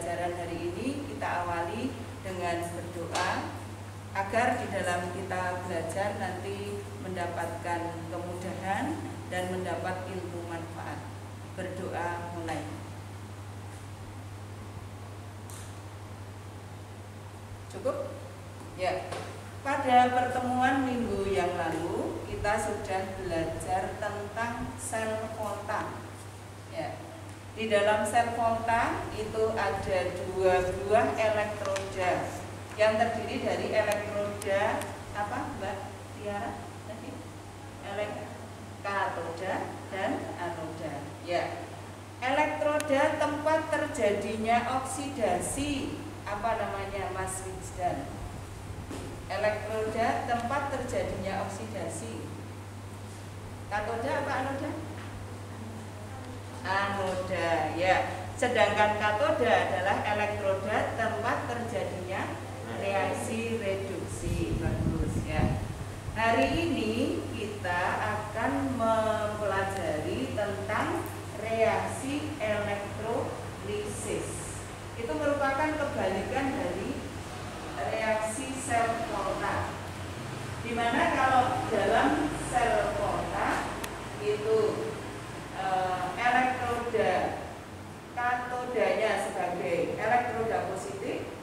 pembelajaran hari ini kita awali dengan berdoa agar di dalam kita belajar nanti mendapatkan kemudahan dan mendapat ilmu manfaat. Berdoa mulai. Cukup? Ya. Pada pertemuan minggu yang lalu kita sudah belajar tentang sel kontak. Ya. Di dalam sel kontak itu ada dua buah elektroda yang terdiri dari elektroda apa, Mbak Tiara? Tadi katoda dan anoda. Ya. Elektroda tempat terjadinya oksidasi, apa namanya, Mas Wijdan? Elektroda tempat terjadinya oksidasi. Katoda apa anoda? Anoda, ya. Sedangkan katoda adalah elektroda tempat terjadinya reaksi reduksi. Bagus, ya. Hari ini kita akan mempelajari tentang reaksi elektrolisis. Itu merupakan kebalikan dari reaksi sel kontak. Dimana kalau dalam sel kontak itu elektroda katodanya sebagai elektroda positif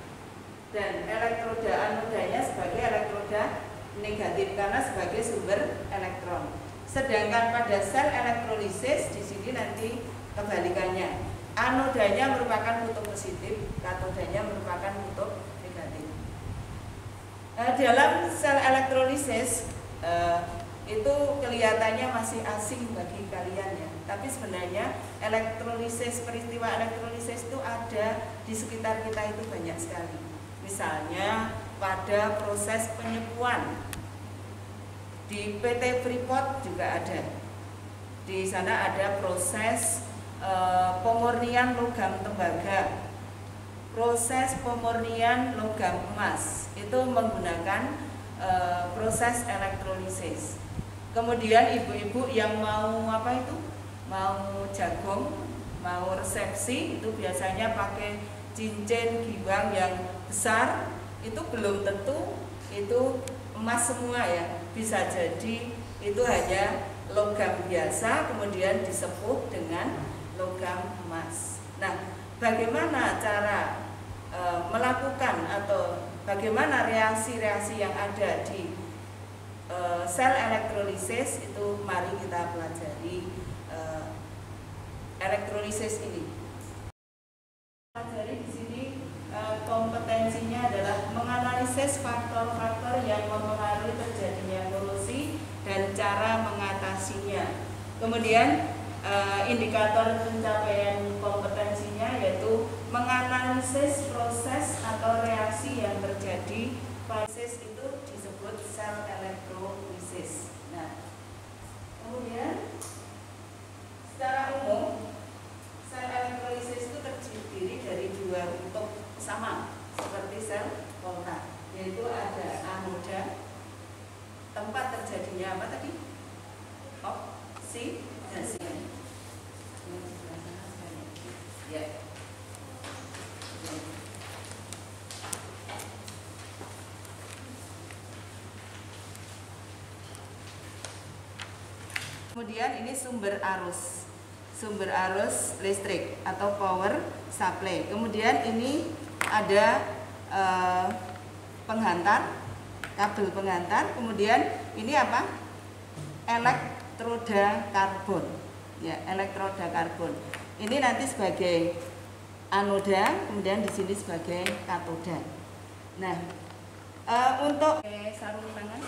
dan elektroda anodanya sebagai elektroda negatif karena sebagai sumber elektron. Sedangkan pada sel elektrolisis di sini nanti kebalikannya. Anodanya merupakan kutub positif, katodanya merupakan kutub negatif. Dalam sel elektrolisis itu kelihatannya masih asing bagi kalian ya. Tapi sebenarnya elektrolisis, peristiwa elektrolisis itu ada di sekitar kita itu banyak sekali. Misalnya pada proses penyepuan di PT Freeport juga ada. Di sana ada proses pemurnian logam tembaga, proses pemurnian logam emas itu menggunakan proses elektrolisis. Kemudian ibu-ibu yang mau apa itu, mau jagung, mau resepsi itu biasanya pakai cincin giwang yang besar. Itu belum tentu itu emas semua ya, bisa jadi itu hanya logam biasa kemudian disepuh dengan logam emas. Nah, bagaimana cara melakukan atau bagaimana reaksi-reaksi yang ada di sel elektrolisis itu mari kita pelajari elektrolisis ini. Pelajari di sini kompetensinya adalah menganalisis faktor-faktor yang mempengaruhi terjadinya korosi dan cara mengatasinya. Kemudian indikator pencapaian kompetensinya yaitu menganalisis proses atau reaksi yang terjadi. Proses itu disebut sel elektrolisis. Nah, kemudian secara umum sel elektrolisis itu terdiri dari dua bentuk sama seperti sel kontak, yaitu ada anoda tempat terjadinya apa tadi? Oksidasi. Ya. Kemudian ini sumber arus listrik atau power supply. Kemudian ini ada penghantar, kabel penghantar. Kemudian ini apa? Elektroda karbon. Ya, elektroda karbon. Ini nanti sebagai anoda, kemudian di sini sebagai katoda. Nah, untuk sarung tangan.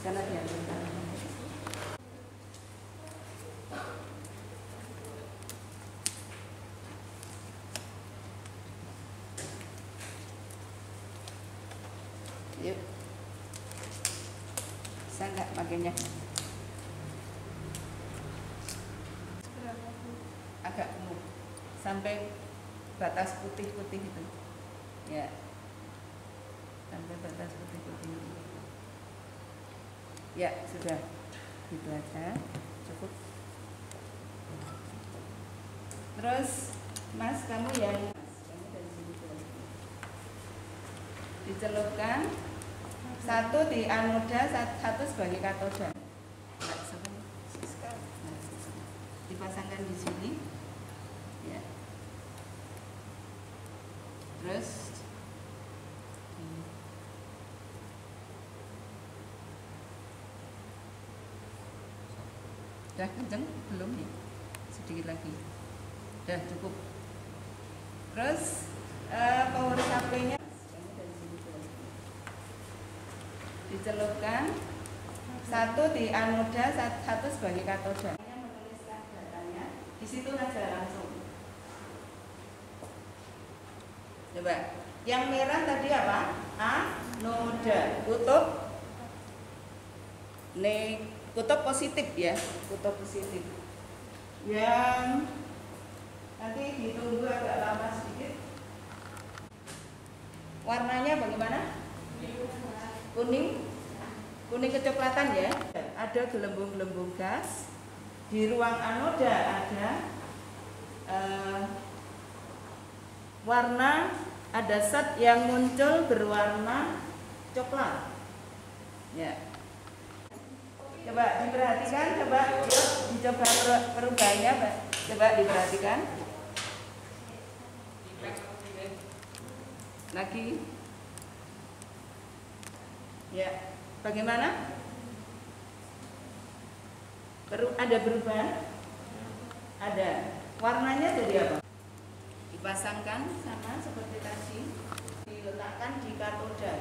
Sana dia. Yuk. Bisa nggak pakainya? Agak gemuk sampai batas putih-putih itu. Ya. Sampai batas putih-putih itu. Ya, sudah. Gitu aja. Cukup. Terus Mas, kamu yang dari sini dicelupkan, satu di anoda, satu sebagai katoda. Dipasangkan di sini, ya. Terus udah kenceng belum ya? Sedikit lagi. Udah cukup. Terus power supply-nya dicelupkan, satu di anoda, satu sebagai katoda. Menuliskan datanya, di situ aja langsung. Coba, yang merah tadi apa? Anoda, kutub positif ya, kutub positif. Yang nanti ditunggu agak lama sedikit. Warnanya bagaimana? Kuning kecoklatan ya. Ada gelembung-gelembung gas. Di ruang anoda ada warna, ada zat yang muncul berwarna coklat. Ya. Coba diperhatikan, dicoba perubahannya, coba diperhatikan. Lagi. Ya, bagaimana? Ada perubahan? Ada. Warnanya jadi apa? Dipasangkan sama seperti tadi, diletakkan di katoda.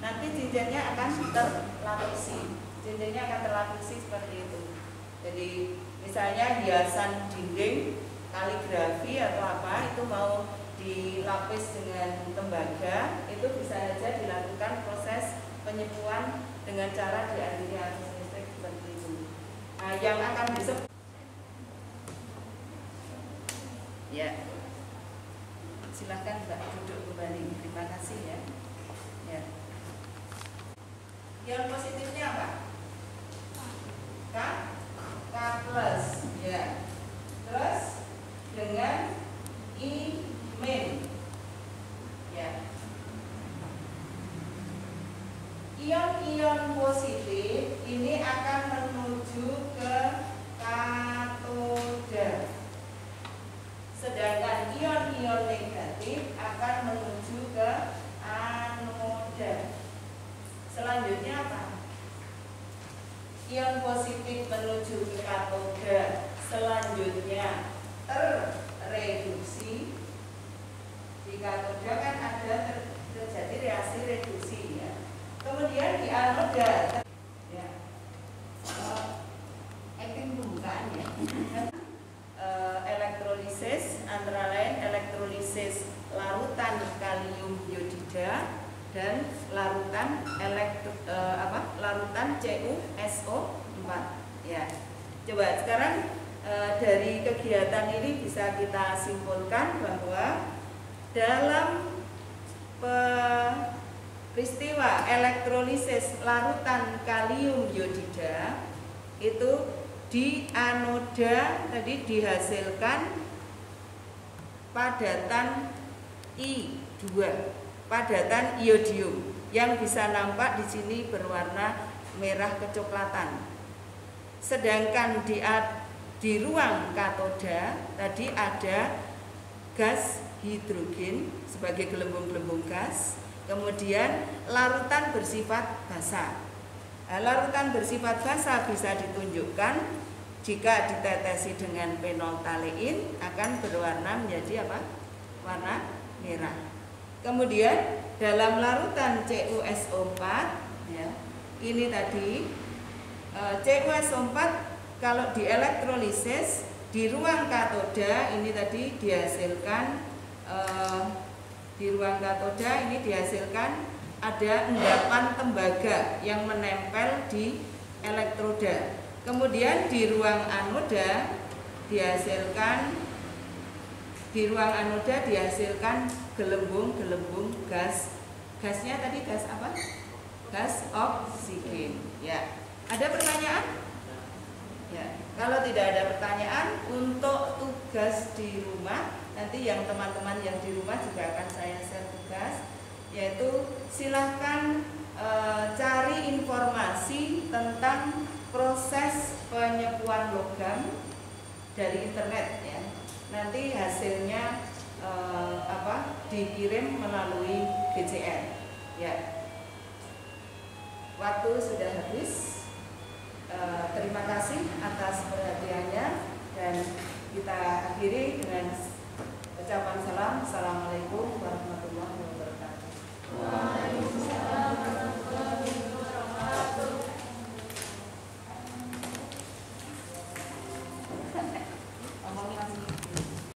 Nanti cincinnya akan terlapisi. Cincinnya akan terlapisi seperti itu. Jadi misalnya hiasan dinding, kaligrafi atau apa itu mau dilapis dengan tembaga, itu bisa saja dilakukan proses penyepuan dengan cara dialiri arus listrik seperti itu. Nah, yang akan disebut ya, silahkan Mbak duduk kembali. Terima kasih ya. Ya. Yang positifnya apa? K plus ya. Terus dengan I min ya. Ion-ion positif ini akan menuju ke katoda. Sedangkan ion-ion negatif akan menuju ke anoda. Selanjutnya apa? Ion positif menuju ke katoda, selanjutnya terreduksi. Di katoda kan ada terjadi reaksi reduksi ya. Kemudian di anoda ya, acting pembukaan ya. Elektrolisis antara lain elektrolisis larutan kalium iodida dan larutan larutan CuSO4 ya. Coba sekarang dari kegiatan ini bisa kita simpulkan bahwa dalam peristiwa elektrolisis larutan kalium iodida itu di anoda tadi dihasilkan padatan I2, padatan iodium yang bisa nampak di sini berwarna merah kecoklatan. Sedangkan di ruang katoda tadi ada gas hidrogen sebagai gelembung-gelembung gas, kemudian larutan bersifat basa. Larutan bersifat basa bisa ditunjukkan jika ditetesi dengan fenolftalein akan berwarna menjadi apa? Warna merah. Kemudian dalam larutan CuSO4 ya, ini tadi CuSO4 kalau dielektrolisis di ruang katoda ini tadi dihasilkan di ruang katoda ini dihasilkan ada endapan tembaga yang menempel di elektroda. Kemudian di ruang anoda dihasilkan gelembung-gelembung gas. Gasnya tadi gas apa? Gas oksigen. Ya. Ada pertanyaan? Ya. Kalau tidak ada pertanyaan, untuk tugas di rumah. Nanti yang teman-teman yang di rumah juga akan saya share tugas, yaitu silahkan cari informasi tentang proses penyembuhan logam dari internet ya. Nanti hasilnya dikirim melalui GCR ya. Waktu sudah habis. Terima kasih atas perhatiannya dan kita akhiri dengan ucapan salam. Assalamualaikum warahmatullahi wabarakatuh. Waalaikumsalam warahmatullahi wabarakatuh.